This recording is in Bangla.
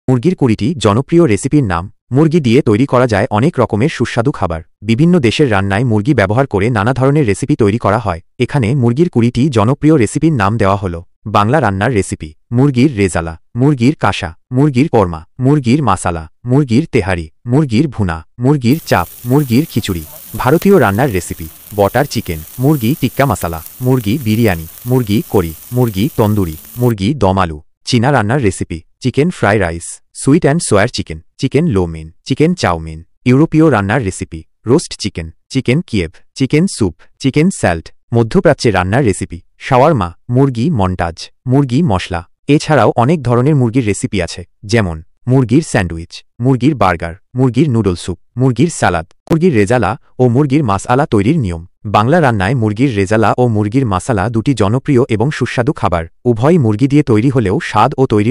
মুরগির ২০টি জনপ্রিয় রেসিপির নাম। মুরগি দিয়ে তৈরি করা যায় অনেক রকমের সুস্বাদু খাবার। বিভিন্ন দেশের রান্নায় মুরগি ব্যবহার করে নানা ধরনের রেসিপি তৈরি করা হয়। এখানে মুরগির ২০টি জনপ্রিয় রেসিপির নাম দেওয়া হল। বাংলা রান্নার রেসিপি: মুরগির রেজালা, মুরগির কাঁসা, মুরগির কোরমা, মুরগির মাসালা, মুরগির তেহারি, মুরগির ভুনা, মুরগির চাপ, মুরগির খিচুড়ি। ভারতীয় রান্নার রেসিপি: বটার চিকেন, মুরগি টিক্কা মাসালা, মুরগি বিরিয়ানি, মুরগি করি, মুরগি তন্দুরি, মুরগি দম আলু। চীনা রান্নার recipe: chicken fried rice, sweet and sour chicken, chicken lo mein, chicken chowmein. ইউরোপীয় রান্নার recipe: roast chicken, chicken Kiev, chicken soup, chicken salad. মধ্যপ্রাচ্যে রান্নার রেসিপি: শাওয়ারমা, মুরগি মন্টাজ, মুরগি মশলা। এছাড়াও অনেক ধরনের মুরগির রেসিপি আছে, যেমন মুরগির স্যান্ডউইচ, মুরগির বার্গার, মুরগির নুডল স্যুপ, মুরগির সালাদ। মুরগির রেজালা ও মুরগির মাসআলা তৈরির নিয়ম: বাংলা রান্নায় মুরগির রেজালা ও মুরগির মাসালা দুটি জনপ্রিয় এবং সুস্বাদু খাবার। উভয়ই মুরগি দিয়ে তৈরি হলেও স্বাদ ও তৈরি